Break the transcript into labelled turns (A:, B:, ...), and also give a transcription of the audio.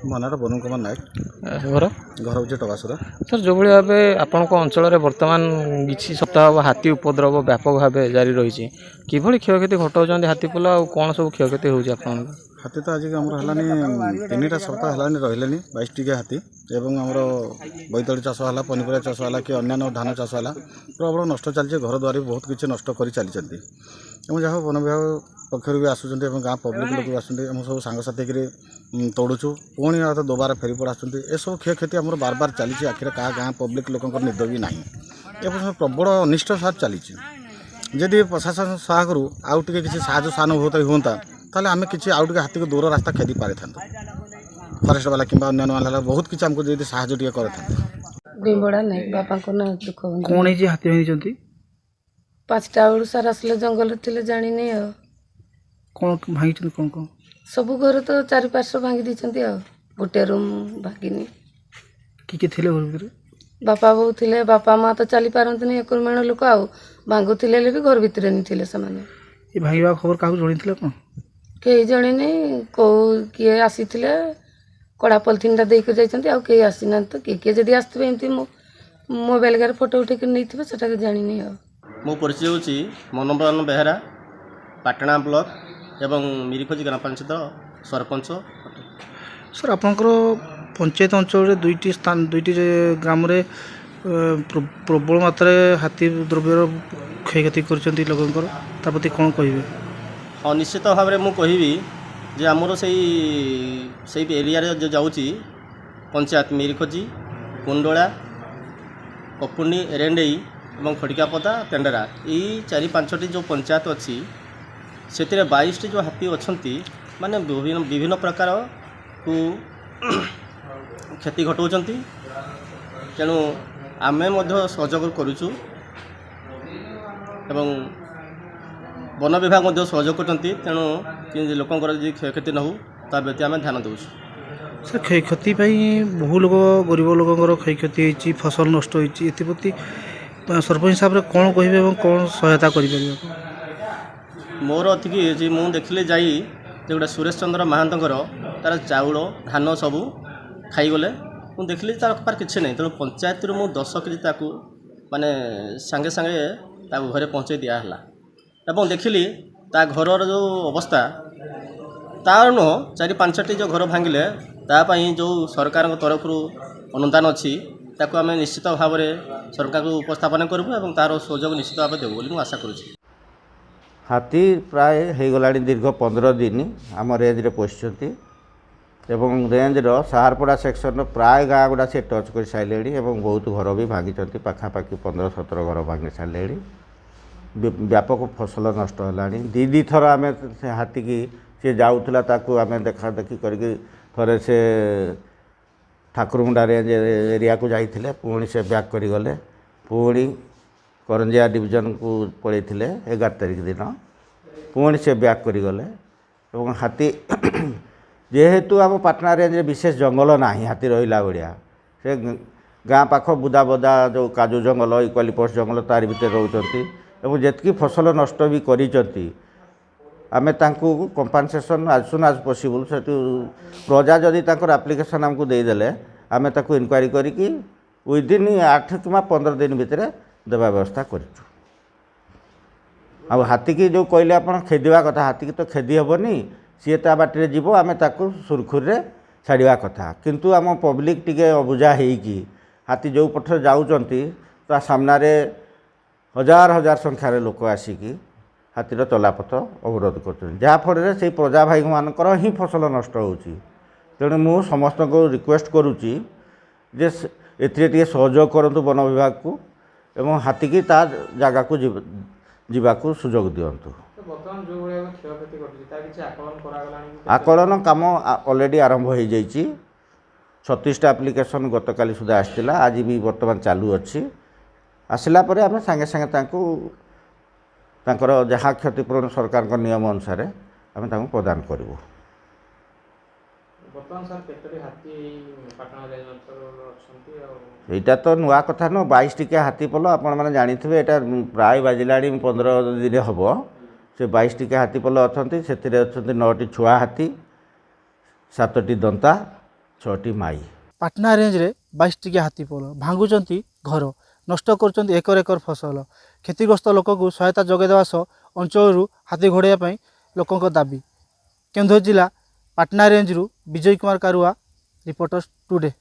A: ମୋ ନାଁଟା ବରୁଣ କୁମାର ନାୟକ।
B: ଘର
A: ଘର ହେଉଛି ଟବାସୁର।
B: ସାର୍ ଯେଉଁଭଳି ଭାବେ ଆପଣଙ୍କ ଅଞ୍ଚଳରେ ବର୍ତ୍ତମାନ କିଛି ସପ୍ତାହ ହେବ ହାତୀ ଉପଦ୍ରବ ବ୍ୟାପକ ଭାବେ ଜାରି ରହିଛି, କିଭଳି କ୍ଷୟକ୍ଷତି ଘଟାଉଛନ୍ତି ହାତୀ ପଲ ଆଉ କ'ଣ ସବୁ କ୍ଷୟକ୍ଷତି ହେଉଛି ଆପଣଙ୍କ?
A: ହାତୀ ତ ଆଜିକି ଆମର ହେଲାନି 3ଟା ସପ୍ତାହ ହେଲାନି ରହିଲେନି 22 ଟିକିଆ ହାତୀ ଏବଂ ଆମର ବୋଇତାଳୁ ଚାଷ ହେଲା, ପନିପରିବା ଚାଷ ହେଲା କି ଅନ୍ୟାନ୍ୟ ଧାନ ଚାଷ ହେଲା, ପ୍ରବଳ ନଷ୍ଟ ଚାଲିଛି। ଘର ଦ୍ୱାର ବି ବହୁତ କିଛି ନଷ୍ଟ କରି ଚାଲିଛନ୍ତି ଏବଂ ଯାହା ହଉ ବନ ବିଭାଗ ପକ୍ଷରୁ ବି ଆସୁଛନ୍ତି ଏବଂ ଗାଁ ପବ୍ଲିକ୍ ଲୋକ ବି ଆସୁଛନ୍ତି। ଆମେ ସବୁ ସାଙ୍ଗସାଥି ହେଇକିରି ତୋଡ଼ୁଛୁ, ପୁଣି ଆଉ ଦୋବାରା ଫେରି ପଡ଼ି ଆସୁଛନ୍ତି। ଏସବୁ କ୍ଷୟକ୍ଷତି ଆମର ବାର ଚାଲିଛି ଆଖିରେ, କାହା ଗାଁ ପବ୍ଲିକ୍ ଲୋକଙ୍କର ନିଦ ବି ନାହିଁ। ଏ ପ୍ରବଳ ଅନିଷ୍ଟ ସାର୍ ଚାଲିଛି। ଯଦି ପ୍ରଶାସନ ସହାୟକରୁ ଆଉ ଟିକେ କିଛି ସାହାଯ୍ୟ ସହାନୁଭୂତି ହୁଅନ୍ତା ତାହେଲେ ଆମେ କିଛି ଆଉ ଟିକେ ହାତୀକୁ ଦୂର ରାସ୍ତା ଖେଦି ପାରିଥାନ୍ତୁ। ଫରେଷ୍ଟ ବାଲା କିମ୍ବା ଅନ୍ୟାନ୍ୟ ବାଲା ବହୁତ କିଛି ଆମକୁ ଯଦି ସାହାଯ୍ୟ ଟିକେ କରିଥାନ୍ତେ।
C: ବିମ୍ବଡ଼ା ନାହିଁ, ବାପାଙ୍କ ନାଁ ଦୁଃଖ
B: କ'ଣ ହେଇଛି ହାତୀ ଭାଙ୍ଗିଛନ୍ତି?
C: 5ଟା ବେଳୁ ସାର୍ ଆସିଲେ, ଜଙ୍ଗଲରେ ଥିଲେ ଜାଣିନି ଆଉ।
B: କ'ଣ ଭାଙ୍ଗିଛନ୍ତି? କ'ଣ
C: ସବୁ ଘର ତ 4-5 ଭାଙ୍ଗି ଦେଇଛନ୍ତି ଆଉ, ଗୋଟେ ରୁମ୍ ଭାଙ୍ଗିନି।
B: କିଏ ଥିଲେ ଘର ଭିତରେ?
C: ବାପା ବୋଉ ଥିଲେ, ବାପା ମା ତ ଚାଲି ପାରନ୍ତିନି, ଏକରମାଣ ଲୋକ ଆଉ ଭାଙ୍ଗୁଥିଲେ ହେଲେ ବି ଘର ଭିତରେ ନି ଥିଲେ ସେମାନେ।
B: ଏ ଭାଙ୍ଗିବା ଖବର କାହାକୁ ଜଣେଇଥିଲେ କ'ଣ?
C: କେହି ଜାଣିନି, କିଏ ଆସିଥିଲେ କଡ଼ା ପଲିଥିନ୍ଟା ଦେଇକି ଯାଇଛନ୍ତି, ଆଉ କେହି ଆସିନାହାନ୍ତି ତ। କିଏ ଯଦି ଆସିଥିବେ ଏମିତି ମୋବାଇଲ ଗାରେ ଫଟୋ ଉଠେଇକି ନେଇଥିବେ, ସେଟାକୁ ଜାଣିନି ଆଉ।
D: ମୋ ପରିଚୟ ହେଉଛି ମନୋବରନ ବେହେରା, ପାଟଣା ବ୍ଲକ ଏବଂ ମିରିଖୋଜି ଗ୍ରାମ ପଞ୍ଚାୟତ ସରପଞ୍ଚ।
B: ସାର୍ ଆପଣଙ୍କର ପଞ୍ଚାୟତ ଅଞ୍ଚଳରେ ଦୁଇଟି ଗ୍ରାମରେ ପ୍ରବଳ ମାତ୍ରାରେ ହାତୀ ଦ୍ରବ୍ୟର କ୍ଷୟକ୍ଷତି କରିଛନ୍ତି ଲୋକଙ୍କର, ତା ପ୍ରତି କ'ଣ କହିବେ?
D: ହଁ, ନିଶ୍ଚିତ ଭାବରେ ମୁଁ କହିବି ଯେ ଆମର ସେଇ ଏରିଆରେ ଯେଉଁ ଯାଉଛି ପଞ୍ଚାୟତ ମିରିଖୋଜି, କୁଣ୍ଡଳା, କପୁଣ୍ଡି, ଏରେଣ୍ଡେଇ ଏବଂ ଖଡ଼ିକାପଦା, ତେଣ୍ଡରା, ଏଇ 4-5ଟି ଯେଉଁ ପଞ୍ଚାୟତ ଅଛି, ସେଥିରେ 22ଟି ଯେଉଁ ହାତୀ ଅଛନ୍ତି, ମାନେ ବିଭିନ୍ନ ପ୍ରକାରକୁ କ୍ଷତି ଘଟାଉଛନ୍ତି। ତେଣୁ ଆମେ ମଧ୍ୟ ସହଯୋଗ କରୁଛୁ ଏବଂ ବନ ବିଭାଗ ମଧ୍ୟ ସହଯୋଗ କରୁଛନ୍ତି। ତେଣୁ ଲୋକଙ୍କର ଯଦି କ୍ଷୟକ୍ଷତି ନ ହେଉ ତା ବ୍ୟତୀତ ଆମେ ଧ୍ୟାନ ଦେଉଛୁ।
B: ସାର୍ କ୍ଷୟକ୍ଷତି ପାଇଁ ବହୁ ଲୋକ, ଗରିବ ଲୋକଙ୍କର କ୍ଷୟକ୍ଷତି ହେଇଛି, ଫସଲ ନଷ୍ଟ ହୋଇଛି। ଏଥିପ୍ରତି ସରପଞ୍ଚ ହିସାବରେ କ'ଣ କହିବେ ଏବଂ କ'ଣ ସହାୟତା କରିପାରିବେ?
D: ମୋର ଏତିକି ଅଛି, ମୁଁ ଦେଖିଲି ଯାଇ ଯେ ଗୋଟେ ସୁରେଶ ଚନ୍ଦ୍ର ମହାନ୍ତଙ୍କର ତା'ର ଚାଉଳ ଧାନ ସବୁ ଖାଇଗଲେ। ମୁଁ ଦେଖିଲି ତା'ର ପାଖରେ କିଛି ନାହିଁ। ତେଣୁ ପଞ୍ଚାୟତରୁ ମୁଁ 10 କେଜି ତାକୁ ମାନେ ସାଙ୍ଗେ ସାଙ୍ଗେ ତାକୁ ଘରେ ପହଞ୍ଚାଇ ଦିଆହେଲା ଏବଂ ଦେଖିଲି ତା ଘରର ଯେଉଁ ଅବସ୍ଥା, ତା'ର ନୁହଁ 4-5ଟି ଯେଉଁ ଘର ଭାଙ୍ଗିଲେ, ତା ପାଇଁ ଯେଉଁ ସରକାରଙ୍କ ତରଫରୁ ଅନୁଦାନ ଅଛି, ତାକୁ ଆମେ ନିଶ୍ଚିତ ଭାବରେ ସରକାରଙ୍କୁ ଉପସ୍ଥାପନ କରିବୁ ଏବଂ ତା'ର ସହଯୋଗ ନିଶ୍ଚିତ ଭାବରେ ଦେବୁ ବୋଲି ମୁଁ ଆଶା କରୁଛି।
E: ହାତୀ ପ୍ରାୟ ହେଇଗଲାଣି ଦୀର୍ଘ 15 ଦିନ ଆମ ରେଞ୍ଜରେ ପଶିଛନ୍ତି ଏବଂ ରେଞ୍ଜର ସାହାରପଡ଼ା ସେକ୍ସନର ପ୍ରାୟ ଗାଁ ଗୁଡ଼ା ସେ ଟଚ୍ କରି ସାରିଲେଣି ଏବଂ ବହୁତ ଘର ବି ଭାଙ୍ଗିଛନ୍ତି। ପାଖାପାଖି 15-17 ଘର ଭାଙ୍ଗି ସାରିଲେଣି। ବ୍ୟାପକ ଫସଲ ନଷ୍ଟ ହେଲାଣି। ଦୁଇ ଥର ଆମେ ସେ ହାତୀକି, ସେ ଯାଉଥିଲା ତାକୁ ଆମେ ଦେଖାଦେଖି କରିକି ଥରେ ସେ ଠାକୁରଗୁଣ୍ଡା ରେଞ୍ଜ ଏରିଆକୁ ଯାଇଥିଲେ, ପୁଣି ସେ ବ୍ୟାକ୍ କରିଗଲେ। ପୁଣି କରଞ୍ଜିଆ ଡିଭିଜନକୁ ପଳେଇଥିଲେ 11 ତାରିଖ ଦିନ, ପୁଣି ସେ ବ୍ୟାକ୍ କରିଗଲେ ଏବଂ ହାତୀ ଯେହେତୁ ଆମ ପାଟଣା ରେଞ୍ଜରେ ବିଶେଷ ଜଙ୍ଗଲ ନାହିଁ ହାତୀ ରହିଲା ଭଳିଆ, ସେ ଗାଁ ପାଖ ବୁଦାବଦା ଯେଉଁ କାଜୁ ଜଙ୍ଗଲ, ଇକ୍ୱାଲିପସ୍ ଜଙ୍ଗଲ ତାରି ଭିତରେ ରହୁଛନ୍ତି ଏବଂ ଯେତିକି ଫସଲ ନଷ୍ଟ ବି କରିଛନ୍ତି, ଆମେ ତାଙ୍କୁ କମ୍ପାନସେସନ୍ ଆଜ୍ ସୁନ୍ ଆଜ୍ ପସିବୁଲ୍, ସେଠୁ ପ୍ରଜା ଯଦି ତାଙ୍କର ଆପ୍ଲିକେସନ୍ ଆମକୁ ଦେଇଦେଲେ, ଆମେ ତାକୁ ଇନକ୍ୱାରି କରିକି ୱିଦିନ୍ 8 କିମ୍ବା 15 ଦିନ ଭିତରେ ଦେବା ବ୍ୟବସ୍ଥା କରିଛୁ। ଆଉ ହାତୀକି ଯେଉଁ କହିଲେ ଆପଣ ଖେଦିବା କଥା, ହାତୀକି ତ ଖେଦି ହେବନି, ସିଏ ତା ବାଟରେ ଯିବ, ଆମେ ତାକୁ ସୁରୁଖୁରୁରେ ଛାଡ଼ିବା କଥା। କିନ୍ତୁ ଆମ ପବ୍ଲିକ୍ ଟିକେ ଅବୁଝା ହେଇକି ହାତୀ ଯେଉଁ ପଥରେ ଯାଉଛନ୍ତି ତା ସାମ୍ନାରେ ହଜାର ହଜାର ସଂଖ୍ୟାରେ ଲୋକ ଆସିକି ହାତୀର ଚଲାପଥ ଅବରୋଧ କରୁଛନ୍ତି, ଯାହାଫଳରେ ସେଇ ପ୍ରଜା ଭାଇମାନଙ୍କର ହିଁ ଫସଲ ନଷ୍ଟ ହେଉଛି। ତେଣୁ ମୁଁ ସମସ୍ତଙ୍କୁ ରିକ୍ୱେଷ୍ଟ କରୁଛି ଯେ ଏଥିରେ ଟିକେ ସହଯୋଗ କରନ୍ତୁ ବନ ବିଭାଗକୁ ଏବଂ ହାତୀକି ତା ଜାଗାକୁ ଯିବାକୁ ସୁଯୋଗ ଦିଅନ୍ତୁ। ଆକଳନ କାମ ଅଲରେଡ଼ି ଆରମ୍ଭ ହୋଇଯାଇଛି। 36ଟା ଆପ୍ଲିକେସନ୍ ଗତକାଲି ସୁଦ୍ଧା ଆସିଥିଲା, ଆଜି ବି ବର୍ତ୍ତମାନ ଚାଲୁଅଛି। ଆସିଲା ପରେ ଆମେ ସାଙ୍ଗେ ସାଙ୍ଗେ ତାଙ୍କର ଯାହା କ୍ଷତିପୂରଣ ସରକାରଙ୍କ ନିୟମ ଅନୁସାରେ ଆମେ ତାଙ୍କୁ ପ୍ରଦାନ କରିବୁ। এইটা তো নূଆ କଥା ନୁହଁ। 22 ଟିକିଆ ହାତୀ ପଲ ଆପଣମାନେ ଜାଣିଥିବେ, ଏଇଟା ପ୍ରାୟ ବାଜିଲାଣି 15 ଦିନ ହେବ। ସେ 22 ଟିକିଆ ହାତୀ ପଲ ଅଛନ୍ତି, ସେଥିରେ ଅଛନ୍ତି 9ଟି ଛୁଆ ହାତୀ, 7ଟି ଦନ୍ତା, ଛଅଟି ମାଇ।
F: ପାଟନା ରେଞ୍ଜରେ 22 ଟିକିଆ ହାତୀପଲ ଭାଙ୍ଗୁଛନ୍ତି ଘର, ନଷ୍ଟ କରୁଛନ୍ତି ଏକର ଏକର ଫସଲ। କ୍ଷତିଗ୍ରସ୍ତ ଲୋକଙ୍କୁ ସହାୟତା ଯୋଗାଇ ଦେବା ସହ ଅଞ୍ଚଳରୁ ହାତୀ ଘୋଡ଼ାଇବା ପାଇଁ ଲୋକଙ୍କ ଦାବି। କେନ୍ଦୁଝର ଜିଲ୍ଲା ପାଟନା ରେଞ୍ଜରୁ ବିଜୟ କୁମାର କାରୁଆ, ରିପୋର୍ଟର୍ସ ଟୁଡେ।